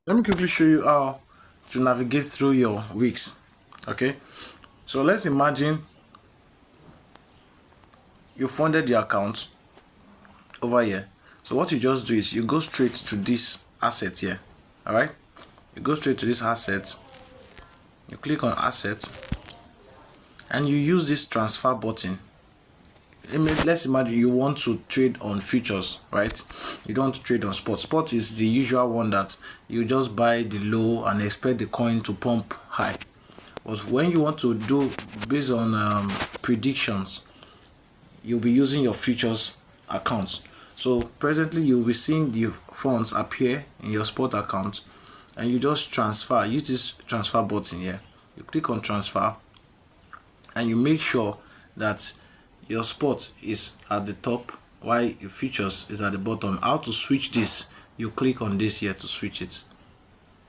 Let me quickly show you how to navigate through your Weex. Okay, so let's imagine you funded your account over here. So what you just do is you go straight to this asset here. All right, you go straight to this asset, you click on asset, and you use this transfer button. Let's imagine you want to trade on futures, right? You don't want to trade on spot. Spot is the usual one that you just buy the low and expect the coin to pump high. But when you want to do based on predictions, you'll be using your futures accounts. So presently you'll be seeing the funds appear in your spot account, and you just transfer. Use this transfer button here. You click on transfer, and you make sure that your spot is at the top while your futures is at the bottom. How to switch this? You click on this here to switch it.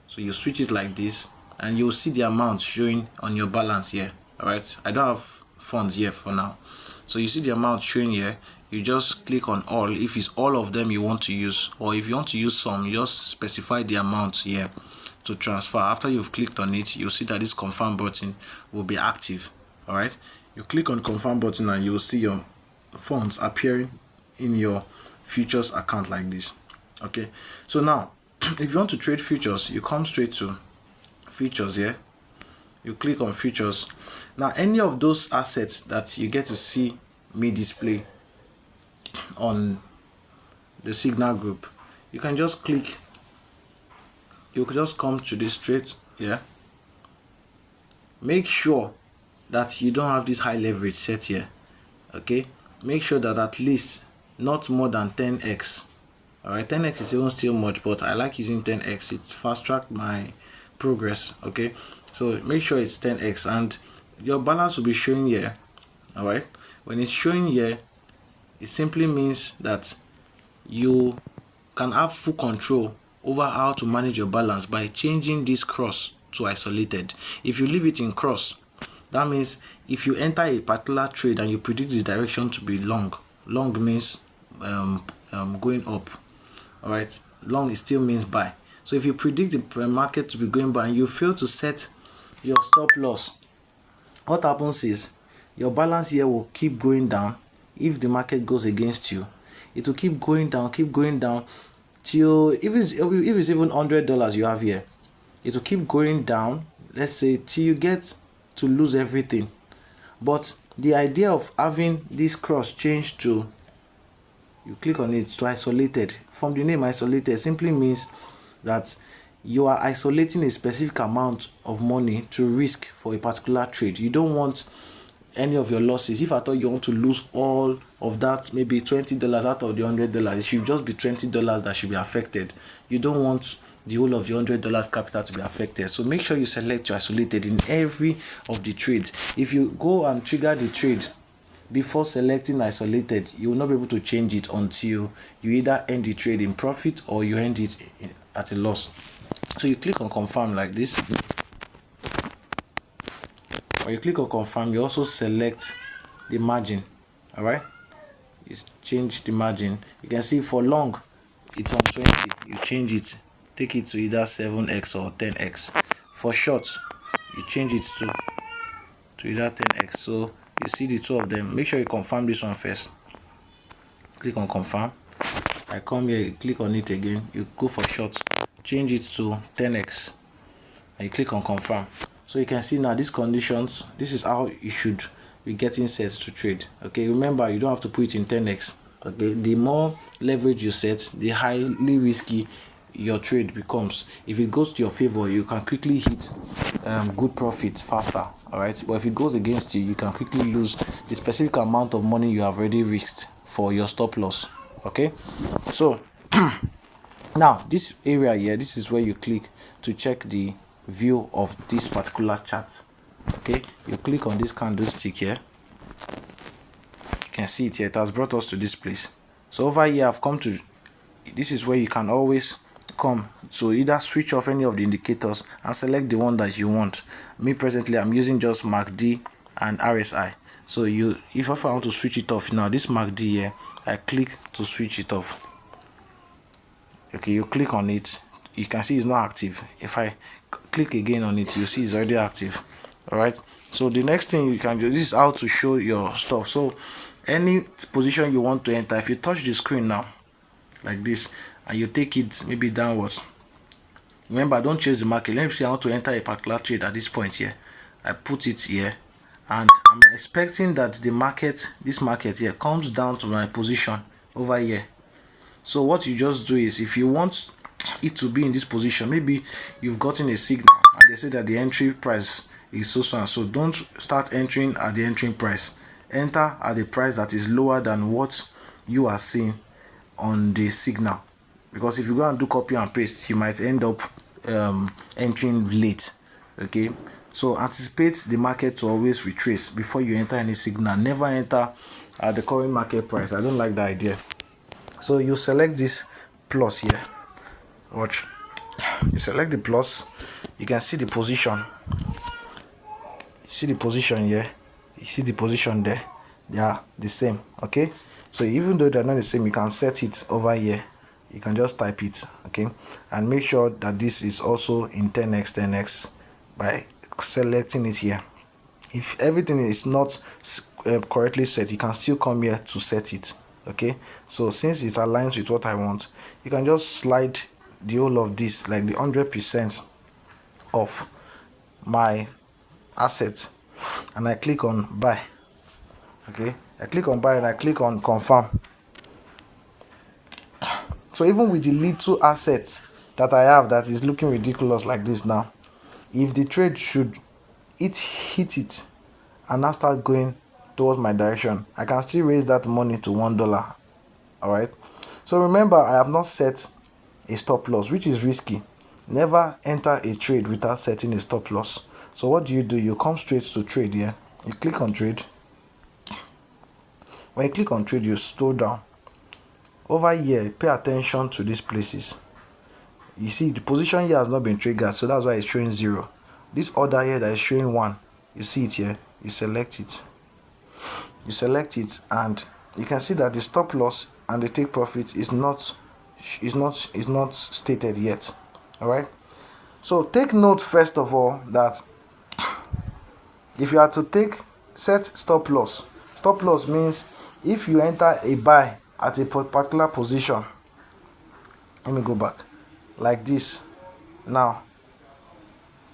So you switch it like this, and you'll see the amount showing on your balance here. All right, I don't have funds here for now, so you see the amount showing here. You just click on all if it's all of them you want to use, or if you want to use some, you just specify the amount here to transfer. After you've clicked on it, you'll see that this confirm button will be active. All right, you click on confirm button and you will see your funds appearing in your futures account like this. Okay, so now if you want to trade futures, you come straight to futures here, you click on futures. Now any of those assets that you get to see me display on the signal group, you can just click, you can just come to this straight here. Make sure that you don't have this high leverage set here. Okay, make sure that at least not more than 10x. all right, 10x is even still much, but I like using 10x. It's fast track my progress. Okay, so make sure it's 10x, and your balance will be showing here. All right, when it's showing here, it simply means that you can have full control over how to manage your balance by changing this cross to isolated. If you leave it in cross, that means if you enter a particular trade and you predict the direction to be long means going up. All right, long is still means buy. So if you predict the market to be going by and you fail to set your stop loss, what happens is your balance here will keep going down. If the market goes against you, it will keep going down till if it's even $100 you have here, it will keep going down, let's say till you get to lose everything. But the idea of having this cross change to, you click on it, to isolated, from the name isolated, simply means that you are isolating a specific amount of money to risk for a particular trade. You don't want any of your losses. If I thought you want to lose all of that, maybe $20 out of the $100, it should just be $20 that should be affected. You don't want the whole of the $100 capital to be affected. So make sure you select your isolated in every of the trades. If you go and trigger the trade before selecting isolated, you will not be able to change it until you either end the trade in profit or you end it at a loss. So you click on confirm like this. Or you click on confirm, you also select the margin. All right, you change the margin. You can see for long it's on 20, you change it, take it to either 7x or 10x. For short, you change it to either 10x. So you see the two of them. Make sure you confirm this one first. Click on confirm. I come here, you click on it again, you go for short, change it to 10x, and you click on confirm. So you can see now these conditions, this is how you should be getting set to trade. Okay, remember you don't have to put it in 10x. Okay, the more leverage you set, the highly risky your trade becomes. If it goes to your favor, you can quickly hit good profit faster. All right, but if it goes against you, you can quickly lose the specific amount of money you have already risked for your stop loss. Okay, so now this area here, this is where you click to check the view of this particular chart. Okay, you click on this candlestick here, you can see it here, it has brought us to this place. So over here I've come to, this is where you can always come to either switch off any of the indicators and select the one that you want. Me presently I'm using just MACD and RSI. So if I want to switch it off now, this MACD here, I click to switch it off. Okay, you click on it you can see it's not active. If I click again on it, you see it's already active. All right, so the next thing you can do, this is how to show your stuff. So any position you want to enter, if you touch the screen now like this and you take it maybe downwards, remember, don't chase the market. Let me say I want to enter a particular trade at this point here. I put it here and I'm expecting that the market, this market here, comes down to my position over here. So what you just do is, if you want it to be in this position, maybe you've gotten a signal and they say that the entry price is so and so, don't start entering at the entering price. Enter at the price that is lower than what you are seeing on the signal, because if you go and do copy and paste, you might end up entering late. Okay, so anticipate the market to always retrace before you enter any signal. Never enter at the current market price. I don't like the idea. So you select this plus here. Watch, you select the plus, you can see the position. You see the position here, you see the position there, they are the same. Okay, so even though they're not the same, you can set it over here. You can just type it, okay, and make sure that this is also in 10x by selecting it here. If everything is not correctly set, you can still come here to set it. Okay, so since it aligns with what I want, you can just slide the whole of this, like the 100% of my asset, and I click on buy. Okay, I click on buy and I click on confirm. So even with the little assets that I have that is looking ridiculous like this now, if the trade should hit it and now start going towards my direction, I can still raise that money to $1. All right, so remember, I have not set a stop loss, which is risky. Never enter a trade without setting a stop loss. So what do? You come straight to trade here. You click on trade. When you click on trade, you scroll down over here. Pay attention to these places. You see the position here has not been triggered, so that's why it's showing 0. This order here that is showing 1, you see it here. You select it. You select it, and you can see that the stop loss and the take profit is not stated yet. All right, so take note first of all that if you are to set stop loss means if you enter a buy at a particular position, let me go back like this. Now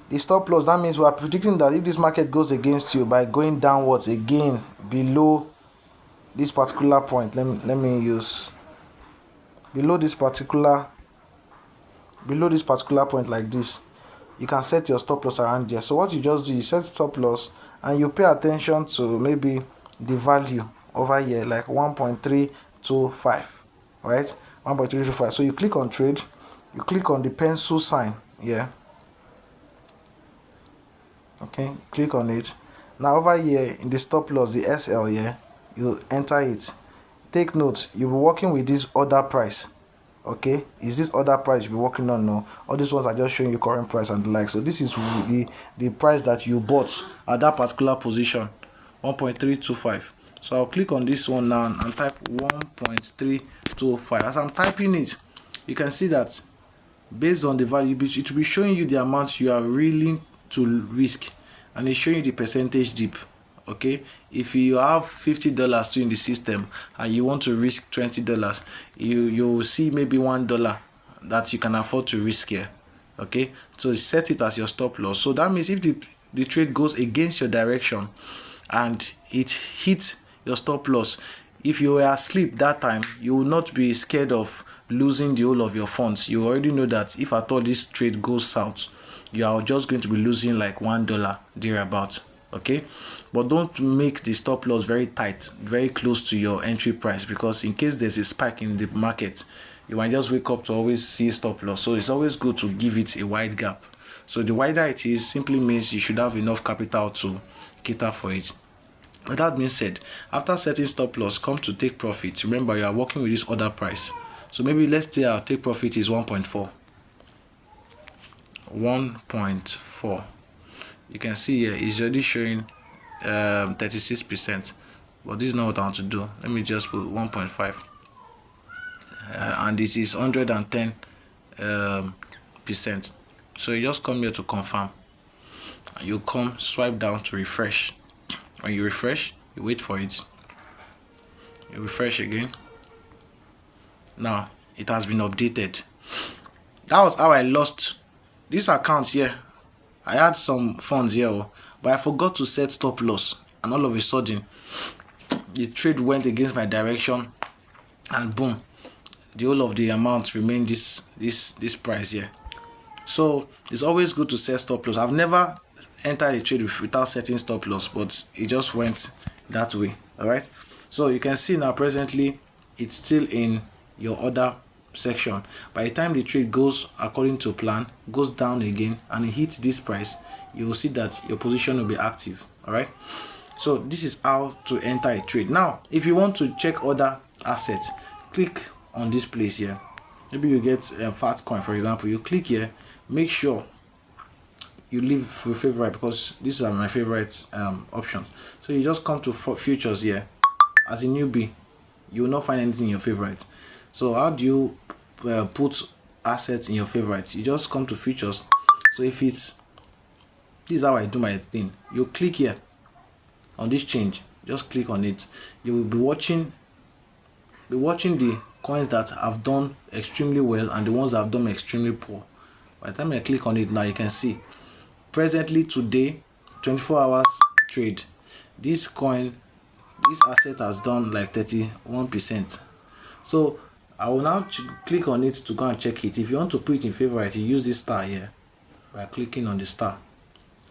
the stop loss, that means we are predicting that if this market goes against you by going downwards again below this particular point, let me use below this particular point like this, you can set your stop loss around there. So what you just do, you set stop loss and you pay attention to maybe the value over here, like 1.325, right? 1.325. So you click on trade, you click on the pencil sign here. Okay, click on it. Now over here in the stop loss, the SL here, you enter it. Take note, you'll be working with this order price. Okay, is this order price you'll be working on? No, all these ones are just showing you current price and the like. So this is the price that you bought at that particular position, 1.325. So I'll click on this one now and type 1.325. As I'm typing it, you can see that based on the value, it will be showing you the amount you are willing to risk, and it's showing you the percentage dip. Okay, if you have $50 still in the system and you want to risk $20, you will see maybe $1 that you can afford to risk here. Okay, so set it as your stop loss. So that means if the trade goes against your direction and it hits your stop loss, if you were asleep that time, you will not be scared of losing the whole of your funds. You already know that if at all this trade goes south, you are just going to be losing like $1 thereabout. Okay, but don't make the stop loss very tight, very close to your entry price, because in case there's a spike in the market, you might just wake up to always see stop loss. So it's always good to give it a wide gap. So the wider it is simply means you should have enough capital to cater for it. But that being said, after setting stop loss, come to take profit. Remember, you are working with this order price. So maybe let's say our take profit is 1.4. 1.4. You can see here it's already showing 36%, but this is not what I want to do. Let me just put 1.5, and this is 110 percent. So you just come here to confirm, and you come swipe down to refresh. When you refresh, you wait for it, you refresh again. Now it has been updated. That was how I lost this account here. I had some funds here, but I forgot to set stop loss, and all of a sudden the trade went against my direction, and boom, the whole of the amount remained this price here. So it's always good to set stop loss. I've never entered a trade without setting stop loss, but it just went that way. All right, so you can see now presently it's still in your order section. By the time the trade goes according to plan, goes down again, and it hits this price, you will see that your position will be active. All right, so this is how to enter a trade. Now if you want to check other assets, click on this place here. Maybe you get a fat coin, for example. You click here, make sure you leave for favorite, because these are my favorite options. So you just come to futures here. As a newbie, you will not find anything in your favorite. So how do you put assets in your favorites? You just come to futures. So if it's, this is how I do my thing. You click here on this change, just click on it. You will be watching the coins that have done extremely well and the ones that have done extremely poor. By the time I click on it now, you can see presently today, 24 hours trade, this asset has done like 31%. So I will now click on it to go and check it. If you want to put it in favorite, you use this star here by clicking on the star.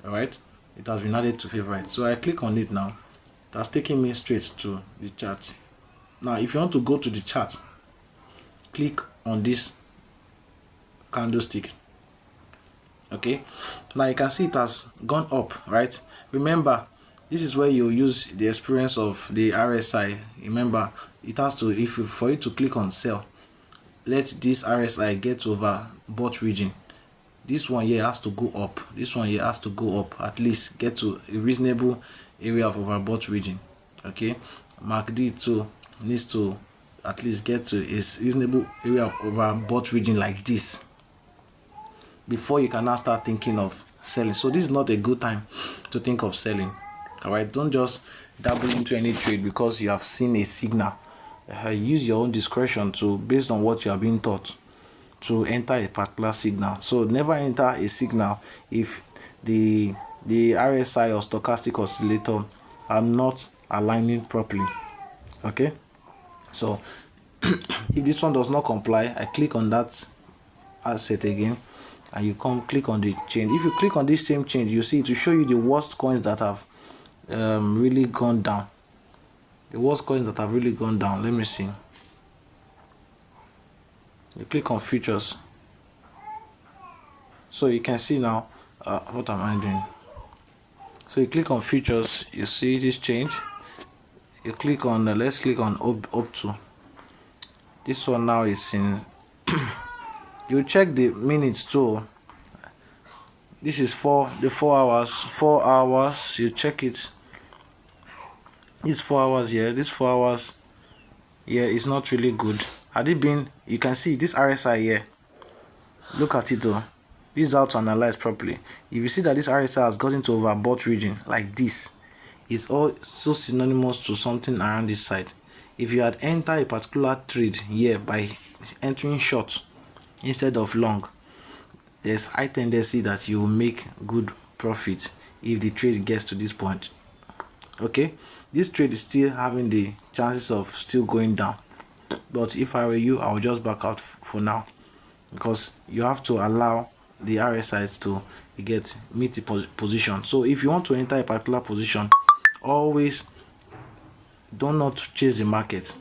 All right, it has been added to favorite. So I click on it now. That's taking me straight to the chart. Now if you want to go to the chart, click on this candlestick. Okay, now you can see it has gone up, right? Remember, this is where you use the experience of the RSI. Remember, it has to, for you to click on sell, let this RSI get over bought region. This one here has to go up, this one here has to go up, at least get to a reasonable area of overbought region. Okay, MACD too needs to at least get to a reasonable area of overbought region like this before you can now start thinking of selling. So this is not a good time to think of selling. All right, don't just dabble into any trade because you have seen a signal. Use your own discretion to, based on what you are being taught, to enter a particular signal. So never enter a signal if the RSI or stochastic oscillator are not aligning properly. Okay, so if this one does not comply, I click on that asset again, and you come click on the change. If you click on this same change, you see it will show you the worst coins that have really gone down. The worst coins that have really gone down. Let me see. You click on futures, so you can see now. What am I doing? So you click on futures, you see this change. You click on let's click on up to this one. Now is in you check the minutes too. This is for the 4 hours. 4 hours, you check it. This 4 hours here, this 4 hours here is not really good. Had it been, you can see this RSI here, look at it though. This is how to analyze properly. If you see that this RSI has gotten to overbought region like this, it's also synonymous to something around this side. If you had entered a particular trade here by entering short instead of long, there's high tendency that you will make good profit if the trade gets to this point. Okay, this trade is still having the chances of still going down, but if I were you, I would just back out for now, because you have to allow the RSIs to meet the position. So if you want to enter a particular position, always do not chase the market.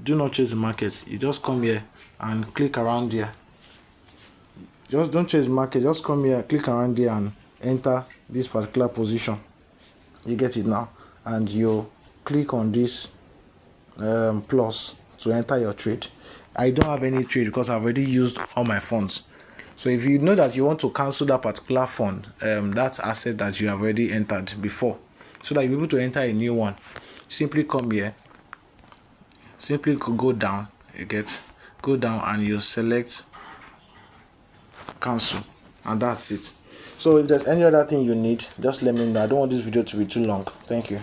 Do not chase the market. You just come here and click around here. Just don't chase the market. Just come here, click around here, and enter this particular position. You get it now, and you click on this plus to enter your trade. I don't have any trade because I've already used all my funds. So if you know that you want to cancel that particular fund, that asset that you have already entered before, so that you're able to enter a new one, simply come here, simply go down. Go down and you select cancel, and that's it. So if there's any other thing you need, just let me know. I don't want this video to be too long. Thank you.